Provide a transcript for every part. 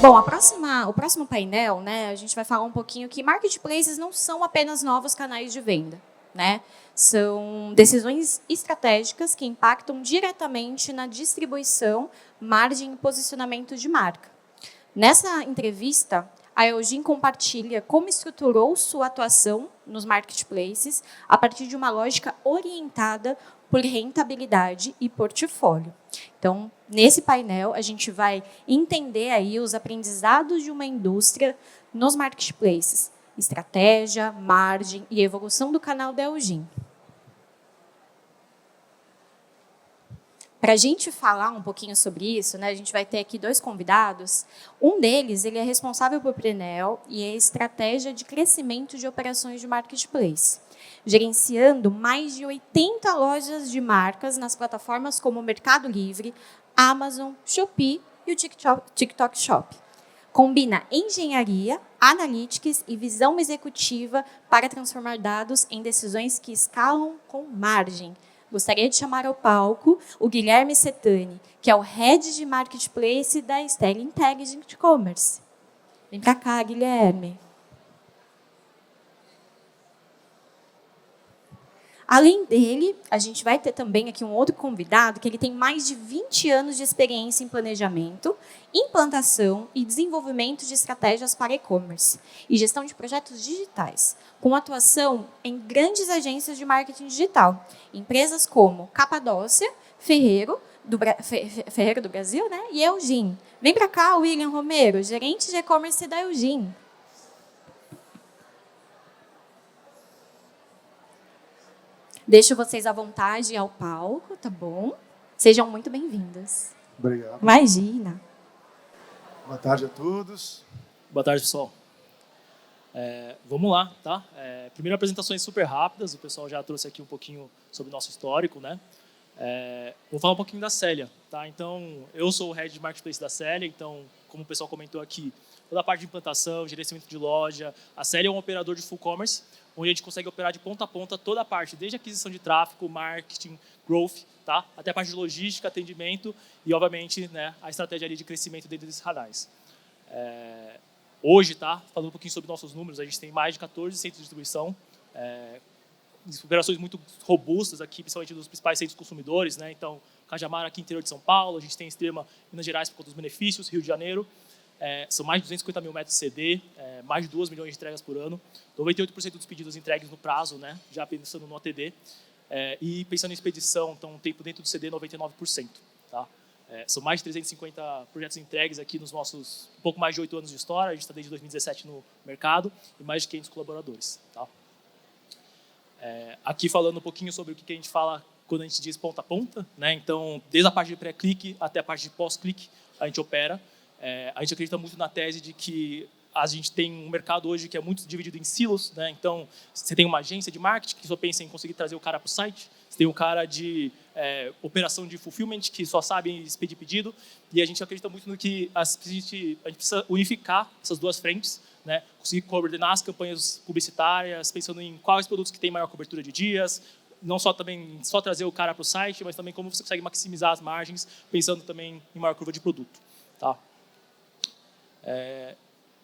Bom, o próximo painel, né, a gente vai falar um pouquinho que marketplaces não são apenas novos canais de venda, né? São decisões estratégicas que impactam diretamente na distribuição, margem e posicionamento de marca. Nessa entrevista, a Eugene compartilha como estruturou sua atuação nos marketplaces a partir de uma lógica orientada por rentabilidade e portfólio. Então, nesse painel, a gente vai entender aí os aprendizados de uma indústria nos marketplaces, estratégia, margem e evolução do canal da Eugene. Para a gente falar um pouquinho sobre isso, né, a gente vai ter aqui dois convidados. Um deles, ele é responsável por Prenel e é estratégia de crescimento de operações de marketplace, gerenciando mais de 80 lojas de marcas nas plataformas como o Mercado Livre, Amazon, Shopee e o TikTok Shop. Combina engenharia, analytics e visão executiva para transformar dados em decisões que escalam com margem. Gostaria de chamar ao palco o Guilherme Setani, que é o Head de Marketplace da Stella Intelligent Commerce. Vem para cá, Guilherme. Além dele, a gente vai ter também aqui um outro convidado, que ele tem mais de 20 anos de experiência em planejamento, implantação e desenvolvimento de estratégias para e-commerce e gestão de projetos digitais, com atuação em grandes agências de marketing digital, empresas como Capadócia, Ferreiro do Brasil, né? E Eugene. Vem para cá, William Romero, gerente de e-commerce da Eugene. Deixo vocês à vontade ao palco, tá bom? Sejam muito bem-vindas. Obrigado. Imagina. Boa tarde a todos. Boa tarde, pessoal. Vamos lá, tá? Primeiro, apresentações super rápidas. O pessoal já trouxe aqui um pouquinho sobre o nosso histórico, né? Vou falar um pouquinho da Célia, tá? Então, eu sou o Head de Marketplace da Célia. Então, como o pessoal comentou aqui, toda a parte de implantação, gerenciamento de loja. A Célia é um operador de full commerce, onde a gente consegue operar de ponta a ponta toda a parte, desde aquisição de tráfego, marketing, growth, tá? Até a parte de logística, atendimento e, obviamente, né, a estratégia ali de crescimento dentro desses canais. Hoje, tá? Falando um pouquinho sobre nossos números, a gente tem mais de 14 centros de distribuição, operações muito robustas aqui, principalmente dos principais centros consumidores, né? Então, Cajamar aqui interior de São Paulo, a gente tem Extrema, Minas Gerais por conta dos benefícios, Rio de Janeiro. São mais de 250 mil metros de CD, mais de 2 milhões de entregas por ano, 98% dos pedidos entregues no prazo, né, já pensando no OTD, e pensando em expedição, então, tempo dentro do CD, 99%. Tá? São mais de 350 projetos entregues aqui nos nossos um pouco mais de 8 anos de história, a gente está desde 2017 no mercado, e mais de 500 colaboradores. Tá? Aqui falando um pouquinho sobre o que a gente fala quando a gente diz ponta a ponta, né? Então, desde a parte de pré-clique até a parte de pós-clique, a gente opera. A gente acredita muito na tese de que a gente tem um mercado hoje que é muito dividido em silos, né? Então, você tem uma agência de marketing que só pensa em conseguir trazer o cara para o site, você tem um cara de operação de fulfillment que só sabe expedir pedido, e a gente acredita muito no que a gente precisa unificar essas duas frentes, né? Conseguir coordenar as campanhas publicitárias, pensando em quais produtos que têm maior cobertura de dias, não só também só trazer o cara para o site, mas também como você consegue maximizar as margens, pensando também em maior curva de produto. Tá?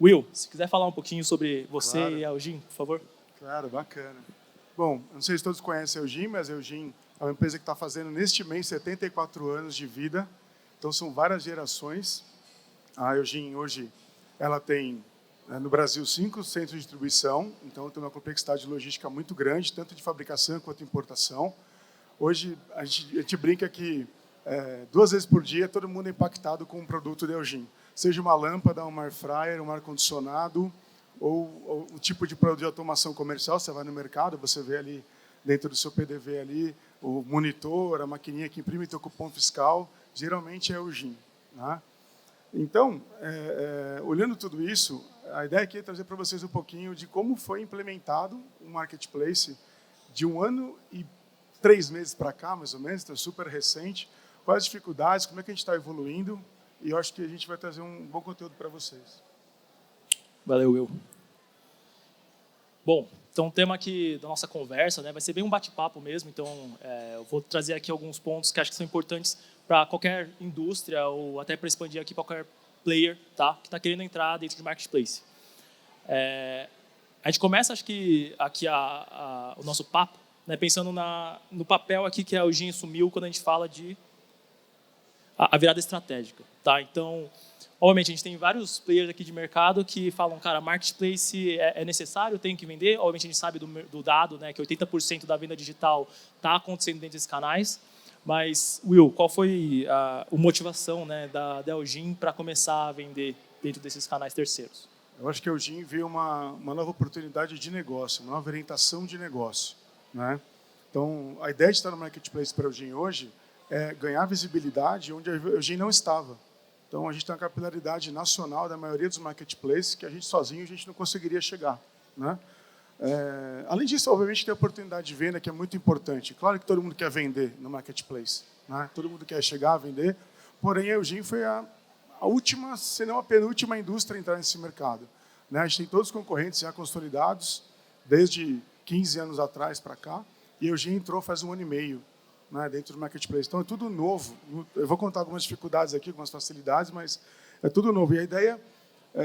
Will, se quiser falar um pouquinho sobre você Claro. e a Eugene, por favor. Claro, bacana. Bom, não sei se todos conhecem a Eugene, mas a Eugene é uma empresa que está fazendo neste mês 74 anos de vida. Então, são várias gerações. A Eugene, hoje, ela tem, no Brasil, 5 centros de distribuição. Então, tem uma complexidade logística muito grande, tanto de fabricação quanto de importação. Hoje, a gente brinca que 2 vezes por dia todo mundo é impactado com um produto da Eugene. Seja uma lâmpada, um air fryer, um ar-condicionado, ou o tipo de produto de automação comercial. Você vai no mercado, você vê ali dentro do seu PDV ali o monitor, a maquininha que imprime teu cupom fiscal, geralmente é Eugene, né? Então, olhando tudo isso, a ideia aqui é trazer para vocês um pouquinho de como foi implementado um marketplace de 1 ano e 3 meses para cá, mais ou menos, então super recente. Quais as dificuldades, como é que a gente está evoluindo, e eu acho que a gente vai trazer um bom conteúdo para vocês. Valeu, Will. Bom, então o tema aqui da nossa conversa, né, vai ser bem um bate-papo mesmo, então eu vou trazer aqui alguns pontos que acho que são importantes para qualquer indústria ou até para expandir aqui para qualquer player, tá, que está querendo entrar dentro de marketplace. A gente começa, acho que, aqui o nosso papo, né, pensando no papel aqui que a Eugene assumiu quando a gente fala de a virada estratégica. Tá? Então, obviamente, a gente tem vários players aqui de mercado que falam, cara, marketplace é necessário, tem que vender. Obviamente, a gente sabe do dado, né, que 80% da venda digital está acontecendo dentro desses canais. Mas, Will, qual foi a motivação, né, da Eugene para começar a vender dentro desses canais terceiros? Eu acho que a Eugene viu uma nova oportunidade de negócio, uma nova orientação de negócio, né? Então, a ideia de estar no marketplace para a Eugene hoje é ganhar visibilidade onde a Eugene não estava. Então, a gente tem uma capilaridade nacional da maioria dos marketplaces que a gente sozinho a gente não conseguiria chegar, né? Além disso, obviamente, tem a oportunidade de venda, que é muito importante. Claro que todo mundo quer vender no marketplace, né? Todo mundo quer chegar a vender, porém, a Eugene foi a última, se não a penúltima indústria a entrar nesse mercado, né? A gente tem todos os concorrentes já consolidados, desde 15 anos atrás para cá, e a Eugene entrou faz 1 ano e meio, né, dentro do marketplace. Então, é tudo novo. Eu vou contar algumas dificuldades aqui, algumas facilidades, mas é tudo novo. E a ideia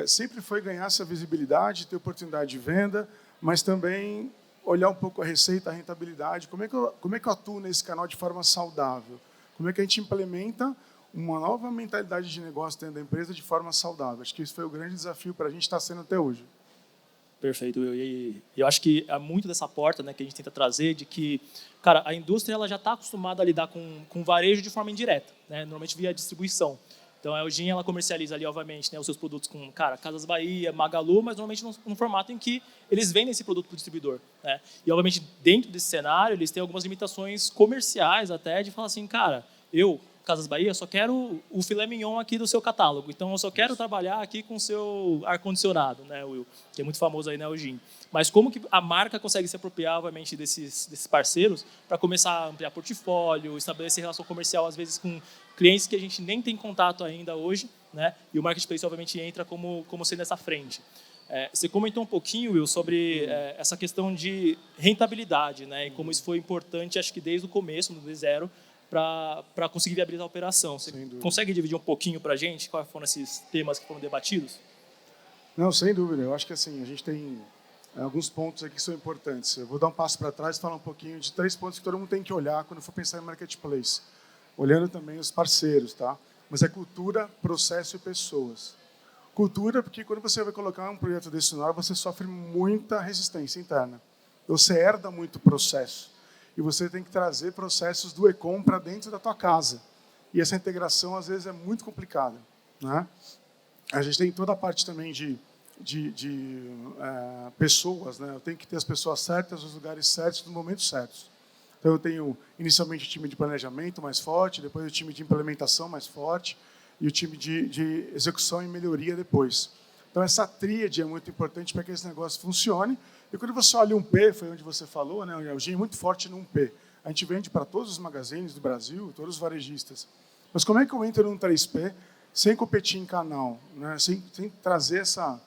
sempre foi ganhar essa visibilidade, ter oportunidade de venda, mas também olhar um pouco a receita, a rentabilidade. Como é que eu atuo nesse canal de forma saudável? Como é que a gente implementa uma nova mentalidade de negócio dentro da empresa de forma saudável? Acho que isso foi o grande desafio para a gente estar sendo até hoje. Perfeito, Will. E eu acho que há muito dessa porta, né, que a gente tenta trazer, de que, cara, a indústria ela já está acostumada a lidar com varejo de forma indireta, né, normalmente via distribuição. Então, a Eugene ela comercializa ali, obviamente, né, os seus produtos com, cara, Casas Bahia, Magalu, mas normalmente num formato em que eles vendem esse produto para o distribuidor, né? E, obviamente, dentro desse cenário, eles têm algumas limitações comerciais até, de falar assim, cara, Casas Bahia, só quero o filé mignon aqui do seu catálogo. Então, eu só quero trabalhar aqui com o seu ar-condicionado, né, Will? Que é muito famoso aí na Eugene. Mas como que a marca consegue se apropriar, obviamente, desses parceiros para começar a ampliar portfólio, estabelecer relação comercial, às vezes, com clientes que a gente nem tem contato ainda hoje, né? E o marketplace, obviamente, entra como sendo essa frente. Você comentou um pouquinho, Will, sobre essa questão de rentabilidade, né? E como isso foi importante, acho que desde o começo, do zero, para conseguir viabilizar a operação. Você consegue dividir um pouquinho para a gente quais foram esses temas que foram debatidos? Não, sem dúvida. Eu acho que assim, a gente tem alguns pontos aqui que são importantes. Eu vou dar um passo para trás e falar um pouquinho de 3 pontos que todo mundo tem que olhar quando for pensar em marketplace. Olhando também os parceiros, tá? Mas é cultura, processo e pessoas. Cultura, porque quando você vai colocar um projeto desse no ar, você sofre muita resistência interna. Você herda muito processo. E você tem que trazer processos do e-com para dentro da tua casa. E essa integração, às vezes, é muito complicada, né? A gente tem toda a parte também de pessoas, né? Eu tenho que ter as pessoas certas, nos lugares certos, nos momentos certos. Então, eu tenho, inicialmente, o time de planejamento mais forte, depois o time de implementação mais forte e o time de execução e melhoria depois. Então, essa tríade é muito importante para que esse negócio funcione. E quando você olha um P, foi onde você falou, né? O Eugene é muito forte num P. A gente vende para todos os magazines do Brasil, todos os varejistas. Mas como é que eu entro num 3P sem competir em canal, né? Sem trazer essa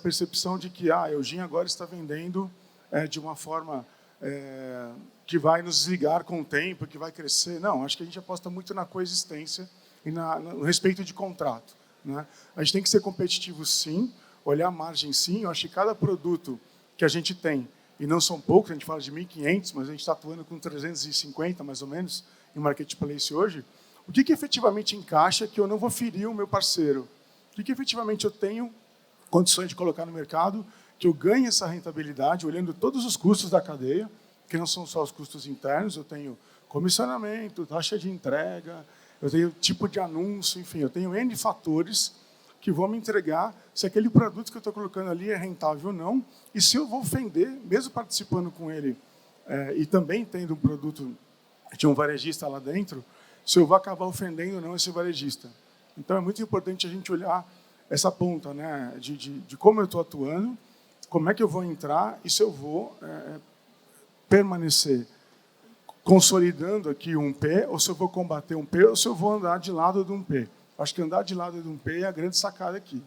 percepção de que a Eugene agora está vendendo de uma forma que vai nos desligar com o tempo, que vai crescer? Não, acho que a gente aposta muito na coexistência e no respeito de contrato, né? A gente tem que ser competitivo, sim, olhar a margem, sim. Eu acho que cada produto que a gente tem, e não são poucos, a gente fala de 1.500, mas a gente está atuando com 350, mais ou menos, em marketplace hoje. O que efetivamente encaixa que eu não vou ferir o meu parceiro? O que efetivamente eu tenho condições de colocar no mercado, que eu ganhe essa rentabilidade, olhando todos os custos da cadeia, que não são só os custos internos, eu tenho comissionamento, taxa de entrega, eu tenho tipo de anúncio, enfim, eu tenho N fatores que vão me entregar se aquele produto que eu estou colocando ali é rentável ou não, e se eu vou vender, mesmo participando com ele, e também tendo um produto de um varejista lá dentro, se eu vou acabar ofendendo ou não esse varejista. Então, é muito importante a gente olhar essa ponta, né, de como eu estou atuando, como é que eu vou entrar e se eu vou permanecer consolidando aqui um P, ou se eu vou combater um P, ou se eu vou andar de lado de um P. Acho que andar de lado de um P é a grande sacada aqui.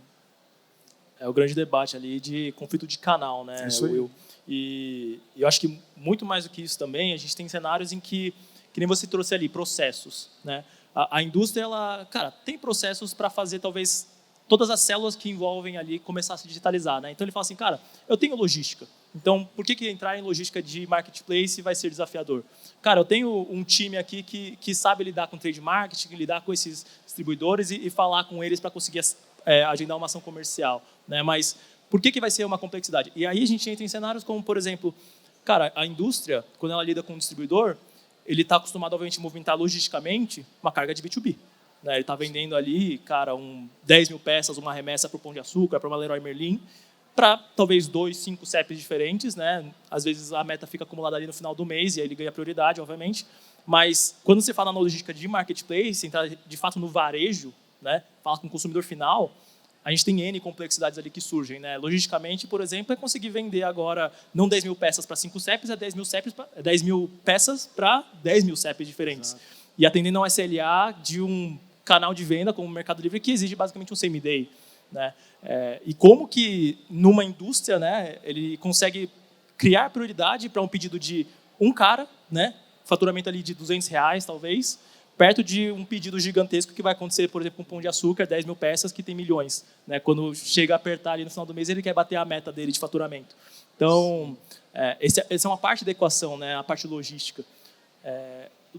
É o grande debate ali de conflito de canal, né, Will? E eu acho que muito mais do que isso também, a gente tem cenários em que nem você trouxe ali, processos, né? A indústria, ela, cara, tem processos para fazer talvez todas as células que envolvem ali começar a se digitalizar, né? Então ele fala assim, cara, eu tenho logística, então por que entrar em logística de marketplace vai ser desafiador? Cara, eu tenho um time aqui que sabe lidar com trade marketing, lidar com esses distribuidores e falar com eles para conseguir agendar uma ação comercial, né? Mas por que vai ser uma complexidade? E aí a gente entra em cenários como, por exemplo, cara, a indústria, quando ela lida com um distribuidor, ele está acostumado, obviamente, a movimentar logisticamente uma carga de B2B. Né? Ele está vendendo ali, cara, 10 mil peças, uma remessa para o Pão de Açúcar, para uma Leroy Merlin, para talvez 2, 5 CEPs diferentes. Né? Às vezes a meta fica acumulada ali no final do mês e aí ele ganha prioridade, obviamente. Mas quando você fala na logística de marketplace, entrar de fato no varejo, né? Fala com o consumidor final, a gente tem N complexidades ali que surgem. Né? Logisticamente, por exemplo, é conseguir vender agora não 10 mil peças para 5 CEPs, é 10 mil peças para 10 mil CEPs diferentes. Exato. E atendendo ao SLA de um canal de venda como o Mercado Livre, que exige basicamente um same-day. Né? E como que, numa indústria, né, ele consegue criar prioridade para um pedido de um cara, né, faturamento ali de R$200, talvez, perto de um pedido gigantesco que vai acontecer, por exemplo, com um Pão de Açúcar, 10 mil peças, que tem milhões. Né? Quando chega a apertar ali no final do mês, ele quer bater a meta dele de faturamento. Então, essa é uma parte da equação, né? A parte logística.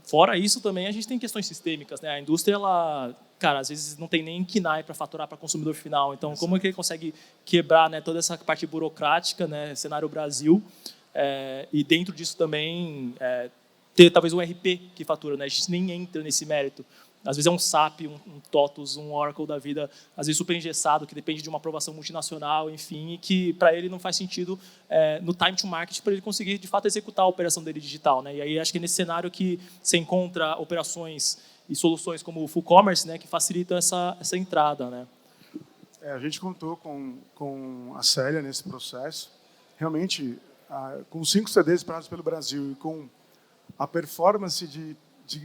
Fora isso, também, a gente tem questões sistêmicas. Né? A indústria, ela, cara, às vezes não tem nem KNAI para faturar para consumidor final. Então, como é que ele consegue quebrar, né, toda essa parte burocrática, né, cenário Brasil, e dentro disso também ter talvez um RP que fatura, né? A gente nem entra nesse mérito. Às vezes é um SAP, um TOTUS, um Oracle da vida, às vezes super engessado, que depende de uma aprovação multinacional, enfim, e que para ele não faz sentido no time to market para ele conseguir, de fato, executar a operação dele digital. Né? E aí acho que é nesse cenário que você encontra operações e soluções como o Full Commerce, né, que facilitam essa entrada. Né? A gente contou com a Célia nesse processo. Realmente, com 5 CDs espalhados pelo Brasil e com a performance de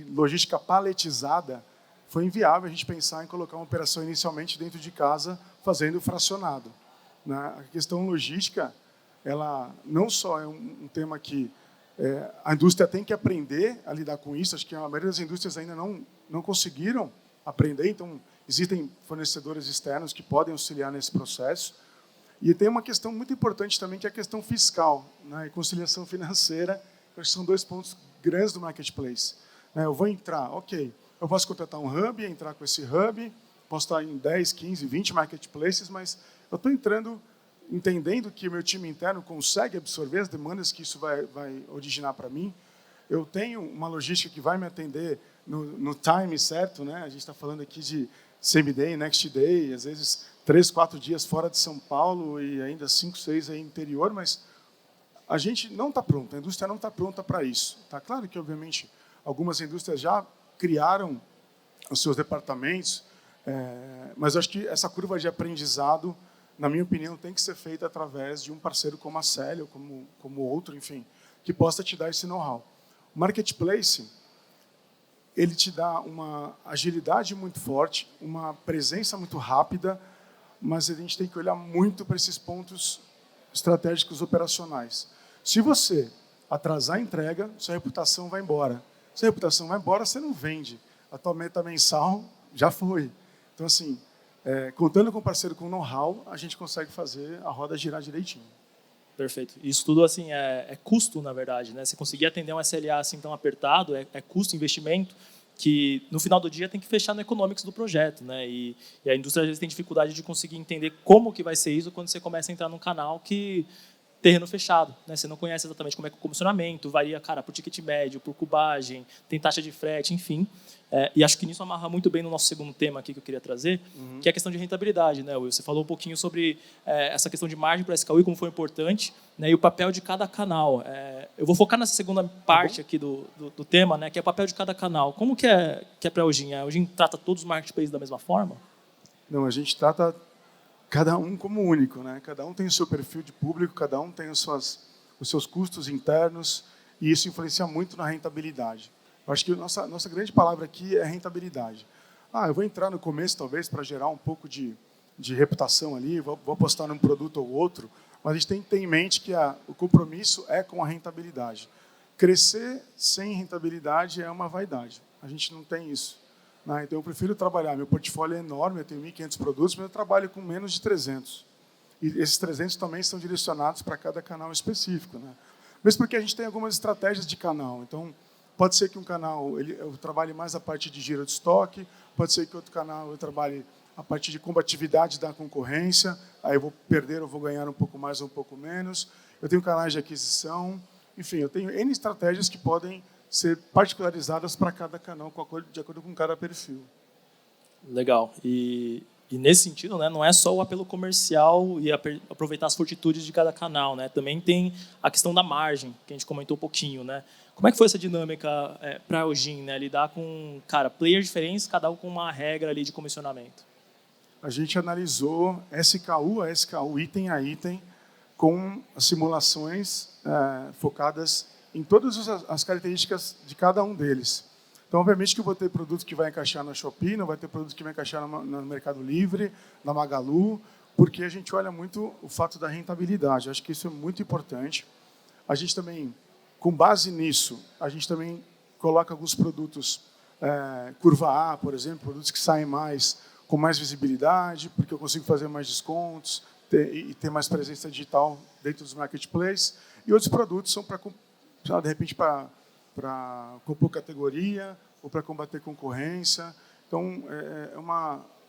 logística paletizada, foi inviável a gente pensar em colocar uma operação inicialmente dentro de casa, fazendo fracionado. Né? A questão logística, ela não só é um tema que a indústria tem que aprender a lidar com isso, acho que a maioria das indústrias ainda não conseguiram aprender, então existem fornecedores externos que podem auxiliar nesse processo. E tem uma questão muito importante também, que é a questão fiscal, né? E conciliação financeira, que são 2 pontos grandes do marketplace. Eu vou entrar, ok, eu posso contratar um hub, entrar com esse hub, posso estar em 10, 15, 20 marketplaces, mas eu estou entrando, entendendo que o meu time interno consegue absorver as demandas que isso vai originar para mim. Eu tenho uma logística que vai me atender no time certo, né? A gente está falando aqui de same day, next day, às vezes 3, 4 dias fora de São Paulo e ainda 5, 6 aí no interior, mas a gente não está pronto, a indústria não está pronta para isso. Tá claro que, obviamente, algumas indústrias já criaram os seus departamentos, mas eu acho que essa curva de aprendizado, na minha opinião, tem que ser feita através de um parceiro como a Célia, ou como outro, enfim, que possa te dar esse know-how. O marketplace, ele te dá uma agilidade muito forte, uma presença muito rápida, mas a gente tem que olhar muito para esses pontos estratégicos operacionais. Se você atrasar a entrega, sua reputação vai embora. Se a reputação vai embora, você não vende. A tua meta mensal já foi. Então, assim, contando com um parceiro com know-how, a gente consegue fazer a roda girar direitinho. Perfeito. Isso tudo assim é custo, na verdade. Né? Você conseguir atender um SLA assim tão apertado é custo, investimento, que no final do dia tem que fechar no economics do projeto. Né? E a indústria às vezes tem dificuldade de conseguir entender como que vai ser isso quando você começa a entrar num canal que terreno fechado, né? Você não conhece exatamente como é que é o comissionamento, varia, cara, por ticket médio, por cubagem, tem taxa de frete, enfim. E acho que nisso amarra muito bem no nosso segundo tema aqui que eu queria trazer, que é a questão de rentabilidade, né, Will? Você falou um pouquinho sobre essa questão de margem para SKU e como foi importante, né, e o papel de cada canal. Eu vou focar nessa segunda parte aqui do tema, né, que é o papel de cada canal. Como que é para a Eugin? A Eugin trata todos os marketplaces da mesma forma? Não, a gente trata cada um como único, né? Cada um tem o seu perfil de público, cada um tem os seus custos internos, e isso influencia muito na rentabilidade. Eu acho que a nossa grande palavra aqui é rentabilidade. Eu vou entrar no começo, talvez, para gerar um pouco de reputação ali, vou apostar num produto ou outro, mas a gente tem que ter em mente que o compromisso é com a rentabilidade. Crescer sem rentabilidade é uma vaidade. A gente não tem isso. né? Então, eu prefiro trabalhar. Meu portfólio é enorme, eu tenho 1.500 produtos, mas eu trabalho com menos de 300. E esses 300 também são direcionados para cada canal específico, né? Mesmo porque a gente tem algumas estratégias de canal. Então, pode ser que um canal eu trabalhe mais a parte de giro de estoque, pode ser que outro canal eu trabalhe a parte de combatividade da concorrência, aí eu vou perder ou vou ganhar um pouco mais ou um pouco menos. Eu tenho canais de aquisição, enfim, eu tenho N estratégias que podem ser particularizadas para cada canal, de acordo com cada perfil. Legal. E nesse sentido, né, não é só o apelo comercial e aproveitar as fortitudes de cada canal, né? Também tem a questão da margem, que a gente comentou um pouquinho, né? Como é que foi essa dinâmica para a Eugene, né? Lidar com, players diferentes, cada um com uma regra ali de comissionamento? A gente analisou SKU a SKU, item a item, com simulações focadas em todas as características de cada um deles. Então, obviamente que eu vou ter produto que vai encaixar na Shopee, não vai ter produto que vai encaixar no Mercado Livre, na Magalu, porque a gente olha muito o fato da rentabilidade. Eu acho que isso é muito importante. A gente também, com base nisso, a gente também coloca alguns produtos curva A, por exemplo, produtos que saem mais, com mais visibilidade, porque eu consigo fazer mais descontos e ter mais presença digital dentro dos marketplaces. E outros produtos são para, de repente, para compor categoria ou para combater concorrência. Então,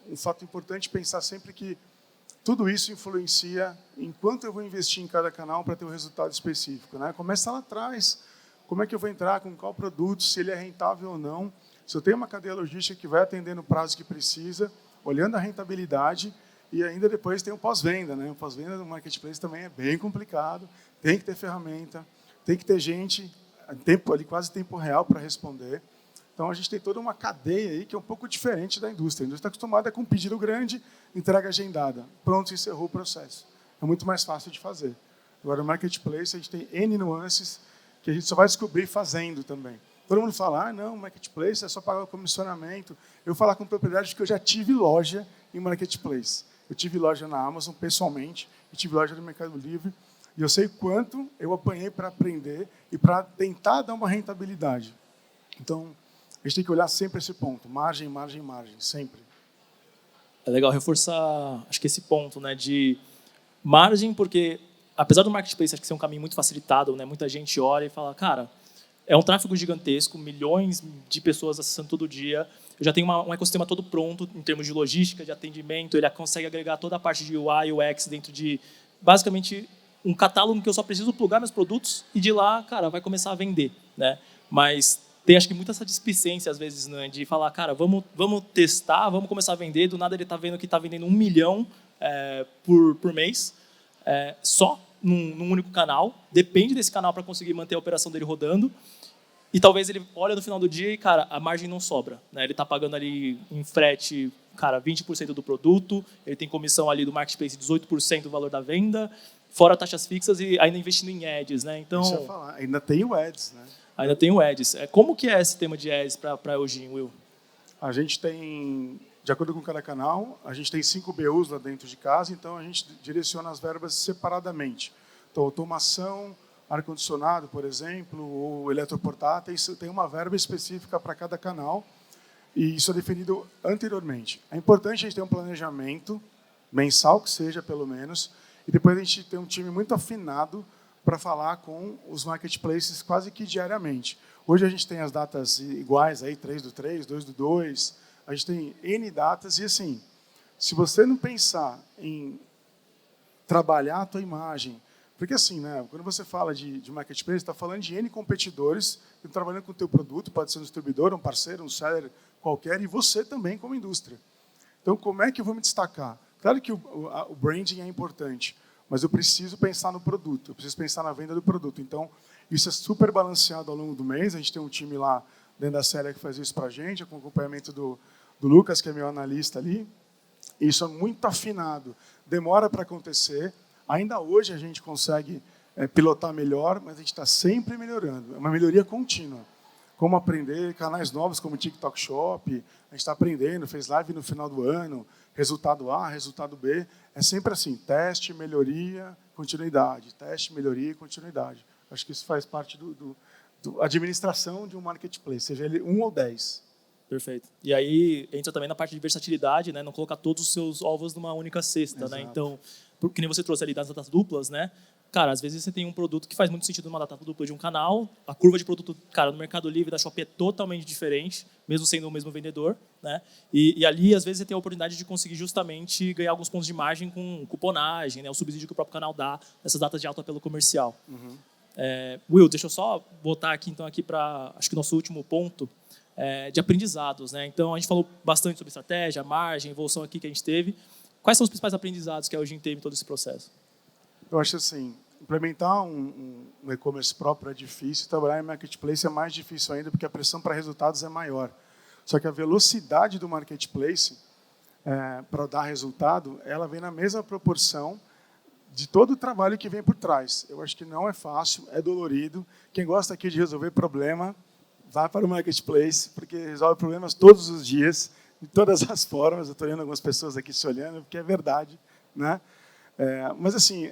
um fato importante pensar sempre que tudo isso influencia em quanto eu vou investir em cada canal para ter um resultado específico, né? Começa lá atrás, como é que eu vou entrar, com qual produto, se ele é rentável ou não. Se eu tenho uma cadeia logística que vai atender no prazo que precisa, olhando a rentabilidade, e ainda depois tem o pós-venda, né? O pós-venda do marketplace também é bem complicado, tem que ter ferramenta, tem que ter gente ali quase tempo real para responder. Então, a gente tem toda uma cadeia aí que é um pouco diferente da indústria. A indústria está acostumada com um pedido grande, entrega agendada. Pronto, encerrou o processo. É muito mais fácil de fazer. Agora, no marketplace, a gente tem N nuances que a gente só vai descobrir fazendo também. Todo mundo fala, não, marketplace é só pagar o comissionamento. Eu falo com propriedade porque eu já tive loja em marketplace. Eu tive loja na Amazon, pessoalmente, e tive loja no Mercado Livre. E eu sei quanto eu apanhei para aprender e para tentar dar uma rentabilidade. Então, a gente tem que olhar sempre esse ponto. Margem, margem, margem. Sempre. É legal reforçar, acho que esse ponto, né, de margem, porque apesar do marketplace acho que ser um caminho muito facilitado, né, muita gente olha e fala, é um tráfego gigantesco, milhões de pessoas acessando todo dia. Eu já tenho um ecossistema todo pronto em termos de logística, de atendimento. Ele consegue agregar toda a parte de UI, UX dentro de, basicamente, um catálogo que eu só preciso plugar meus produtos e de lá, vai começar a vender, né? Mas tem, acho que, muita essa displicência, às vezes, né, de falar, vamos testar, vamos começar a vender. Do nada ele está vendo que está vendendo 1 milhão por mês, só num único canal. Depende desse canal para conseguir manter a operação dele rodando. E talvez ele olha no final do dia e, a margem não sobra, né? Ele está pagando ali em frete, 20% do produto, ele tem comissão ali do marketplace, 18% do valor da venda, fora taxas fixas e ainda investindo em ads, né? Então, isso eu ia falar. Ainda tem o ads, né? Ainda tem o ads. Como que é esse tema de ads para a Eugene, Will? A gente tem, de acordo com cada canal, a gente tem 5 BUs lá dentro de casa, então a gente direciona as verbas separadamente. Então, automação, ar-condicionado, por exemplo, ou eletroportáteis, tem uma verba específica para cada canal, e isso é definido anteriormente. É importante a gente ter um planejamento mensal, que seja pelo menos, e depois a gente tem um time muito afinado para falar com os marketplaces quase que diariamente. Hoje a gente tem as datas iguais, aí 3/3, 2/2, a gente tem N datas, e assim, se você não pensar em trabalhar a tua imagem, porque assim, né, quando você fala de marketplace, está falando de N competidores que estão trabalhando com o teu produto, pode ser um distribuidor, um parceiro, um seller qualquer, e você também como indústria. Então, como é que eu vou me destacar? Claro que o branding é importante, mas eu preciso pensar no produto, eu preciso pensar na venda do produto. Então, isso é super balanceado ao longo do mês. A gente tem um time lá dentro da série que faz isso para a gente, com o acompanhamento do Lucas, que é meu analista ali. Isso é muito afinado. Demora para acontecer. Ainda hoje a gente consegue pilotar melhor, mas a gente está sempre melhorando. É uma melhoria contínua. Como aprender, canais novos como o TikTok Shop, a gente está aprendendo, fez live no final do ano, resultado A, resultado B. É sempre assim, teste, melhoria, continuidade. Teste, melhoria e continuidade. Acho que isso faz parte da administração de um marketplace, seja ele 1 ou 10. Perfeito. E aí entra também na parte de versatilidade, né? Não colocar todos os seus ovos numa única cesta, né? Então, que nem você trouxe ali das datas duplas, né? Cara, às vezes você tem um produto que faz muito sentido numa data dupla de um canal, a curva de produto, cara, no Mercado Livre da Shopee é totalmente diferente, mesmo sendo o mesmo vendedor, né? E ali, às vezes, você tem a oportunidade de conseguir justamente ganhar alguns pontos de margem com cuponagem, né? O subsídio que o próprio canal dá nessas datas de alto apelo comercial. Will, deixa eu só botar aqui, então, aqui para, acho que o nosso último ponto, de aprendizados, né? Então, a gente falou bastante sobre estratégia, margem, evolução aqui que a gente teve. Quais são os principais aprendizados que a Eugene teve em todo esse processo? Eu acho assim, implementar um e-commerce próprio é difícil, trabalhar em marketplace é mais difícil ainda, porque a pressão para resultados é maior. Só que a velocidade do marketplace para dar resultado, ela vem na mesma proporção de todo o trabalho que vem por trás. Eu acho que não é fácil, é dolorido. Quem gosta aqui de resolver problema, vá para o marketplace, porque resolve problemas todos os dias, de todas as formas. Eu estou vendo algumas pessoas aqui se olhando, porque é verdade, né? Mas assim,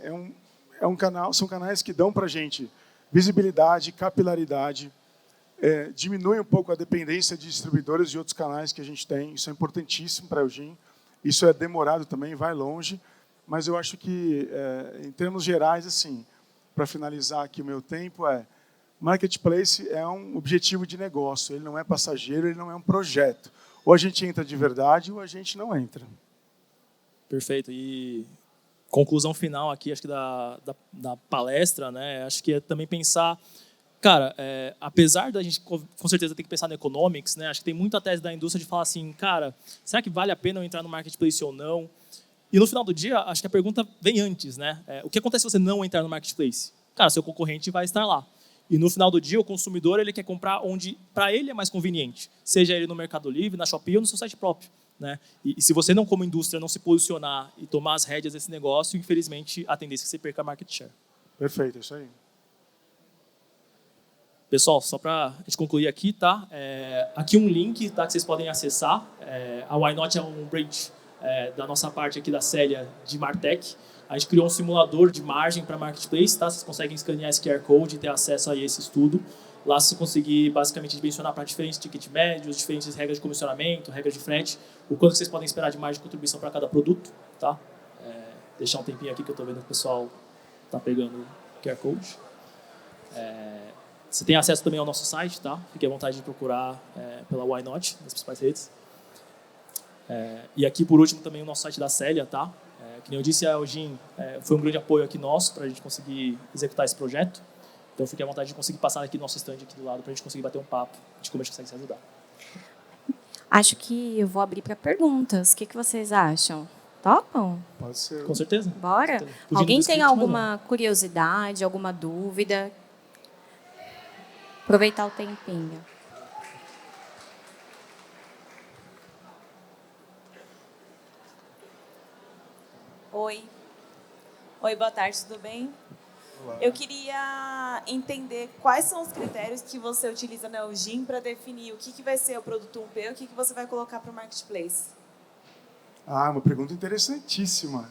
são canais que dão para a gente visibilidade, capilaridade, diminui um pouco a dependência de distribuidores de outros canais que a gente tem. Isso é importantíssimo para a Eugene. Isso é demorado também, vai longe. Mas eu acho que, em termos gerais, assim, para finalizar aqui o meu tempo, marketplace é um objetivo de negócio. Ele não é passageiro, ele não é um projeto. Ou a gente entra de verdade, ou a gente não entra. Perfeito. E conclusão final aqui, acho que da palestra, né? Acho que é também pensar, cara, apesar da gente com certeza ter que pensar no economics, né? Acho que tem muita tese da indústria de falar assim, cara, será que vale a pena eu entrar no marketplace ou não? E no final do dia, acho que a pergunta vem antes, né? O que acontece se você não entrar no marketplace? Cara, seu concorrente vai estar lá. E no final do dia, o consumidor ele quer comprar onde para ele é mais conveniente, seja ele no Mercado Livre, na Shopee ou no seu site próprio, né? E se você não, como indústria, não se posicionar e tomar as rédeas desse negócio, infelizmente, a tendência é que você perca a market share. Perfeito, isso aí. Pessoal, só para a gente concluir aqui, tá? Aqui um link, tá, que vocês podem acessar. A Why Not é um brand da nossa parte aqui da Célia de Martech. A gente criou um simulador de margem para marketplace, tá? Vocês conseguem escanear esse QR Code e ter acesso a esse estudo. Lá você conseguir basicamente dimensionar para diferentes tickets médios, diferentes regras de comissionamento, regras de frete, o quanto vocês podem esperar de margem de contribuição para cada produto, tá? Deixar um tempinho aqui que eu estou vendo que o pessoal está pegando o QR Code. Você tem acesso também ao nosso site, tá? Fique à vontade de procurar pela Why Not, nas principais redes. E aqui, por último, também o nosso site da Célia, tá? Que nem eu disse, a Eugene foi um grande apoio aqui nosso para a gente conseguir executar esse projeto. Então, fique à vontade de conseguir passar aqui no nosso stand aqui do lado para a gente conseguir bater um papo de como a gente consegue se ajudar. Acho que eu vou abrir para perguntas. O que vocês acham? Topam? Pode ser. Com certeza. Bora? Fugindo Alguém do tem script, alguma curiosidade, alguma dúvida? Aproveitar o tempinho. Oi. Oi, boa tarde, tudo bem? Olá. Eu queria entender quais são os critérios que você utiliza na Eugene para definir o que vai ser o produto 1P e o que você vai colocar para o marketplace. Uma pergunta interessantíssima.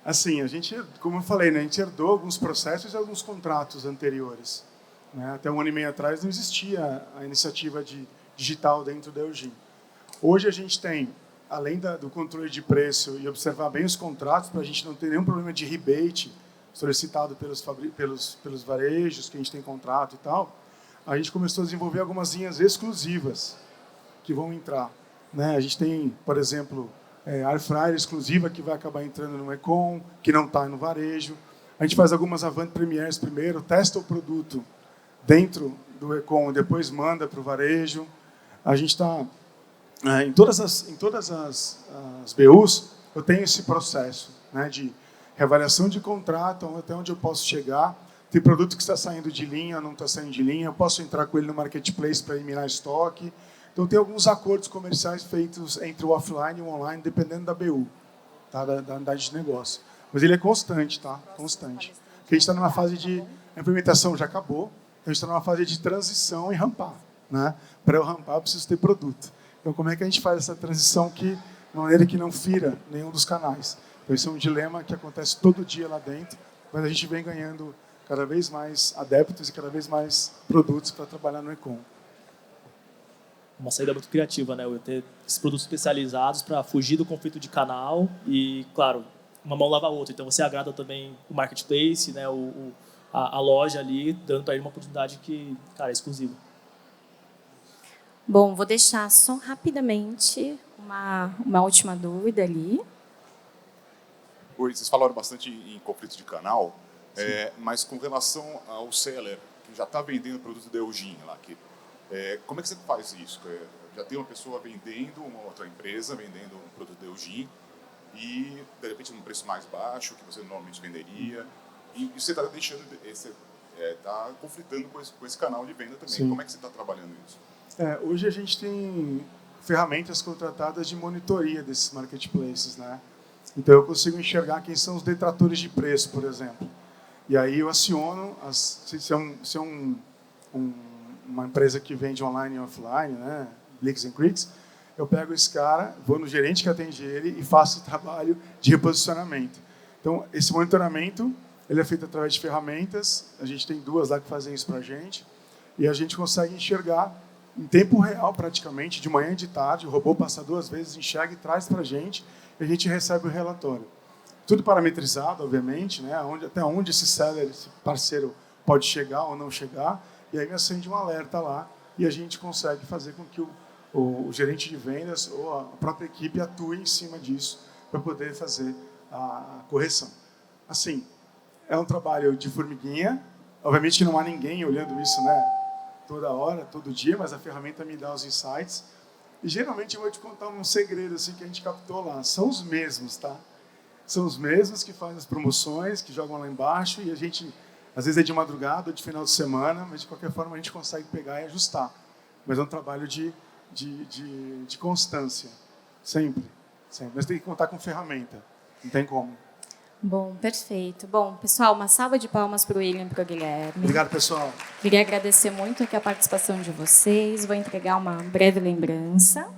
Assim, a gente, como eu falei, né, a gente herdou alguns processos e alguns contratos anteriores. Né? Até um ano e meio atrás não existia a iniciativa de digital dentro da Eugene. Hoje a gente tem, além do controle de preço e observar bem os contratos, para a gente não ter nenhum problema de rebate solicitado pelos varejos que a gente tem contrato e tal, a gente começou a desenvolver algumas linhas exclusivas que vão entrar. Né? A gente tem, por exemplo, Air Fryer exclusiva que vai acabar entrando no Econ, que não está no varejo. A gente faz algumas Avant Premières primeiro, testa o produto dentro do Econ e depois manda para o varejo. A gente está... Em todas as BUs, eu tenho esse processo, né, de reavaliação de contrato, até onde eu posso chegar. Tem produto que está saindo de linha, não está saindo de linha. Eu posso entrar com ele no marketplace para eliminar estoque. Então, tem alguns acordos comerciais feitos entre o offline e o online, dependendo da BU, tá, da unidade de negócio. Mas ele é constante, tá? Constante. Porque a gente está numa fase de... A implementação já acabou, então a gente está numa fase de transição e rampar. Né? Para eu rampar, eu preciso ter produto. Então, como é que a gente faz essa transição de maneira que não fira nenhum dos canais? Então, isso é um dilema que acontece todo dia lá dentro, mas a gente vem ganhando cada vez mais adeptos e cada vez mais produtos para trabalhar no Econ. uma saída muito criativa, né? Eu ter esses produtos especializados para fugir do conflito de canal e, claro, uma mão lava a outra. Então, você agrada também o marketplace, né? A loja ali, dando para ele uma oportunidade que, cara, é exclusiva. Bom, vou deixar só rapidamente uma última dúvida ali. Oi, vocês falaram bastante em conflito de canal, mas com relação ao seller, que já está vendendo o produto da Eugin lá, como é que você faz isso? Já tem uma pessoa vendendo, uma outra empresa vendendo um produto da Eugin, e de repente num preço mais baixo que você normalmente venderia, e você está deixando, está conflitando com esse canal de venda também. Sim. Como é que você está trabalhando isso? Hoje a gente tem ferramentas contratadas de monitoria desses marketplaces, né? Então eu consigo enxergar quem são os detratores de preço, por exemplo. E aí eu aciono, se é uma empresa que vende online e offline, né? Blicks and Clicks, eu pego esse cara, vou no gerente que atende ele e faço o trabalho de reposicionamento. Então esse monitoramento ele é feito através de ferramentas, a gente tem 2 lá que fazem isso para a gente, e a gente consegue enxergar em tempo real, praticamente, de manhã e de tarde, o robô passa 2 vezes, enxerga e traz para a gente recebe o relatório. Tudo parametrizado, obviamente, né? Até onde esse seller, esse parceiro pode chegar ou não chegar, e aí acende um alerta lá, e a gente consegue fazer com que o gerente de vendas ou a própria equipe atue em cima disso para poder fazer a correção. Assim, é um trabalho de formiguinha, obviamente que não há ninguém olhando isso, né? Toda hora, todo dia, mas a ferramenta me dá os insights. E geralmente eu vou te contar um segredo assim que a gente captou lá. São os mesmos, tá? São os mesmos que fazem as promoções, que jogam lá embaixo, e a gente, às vezes é de madrugada ou de final de semana, mas de qualquer forma a gente consegue pegar e ajustar. Mas é um trabalho de constância, sempre. Mas tem que contar com ferramenta, não tem como. Bom, perfeito. Bom, pessoal, uma salva de palmas para o William e para o Guilherme. Obrigado, pessoal. Queria agradecer muito aqui a participação de vocês. Vou entregar uma breve lembrança.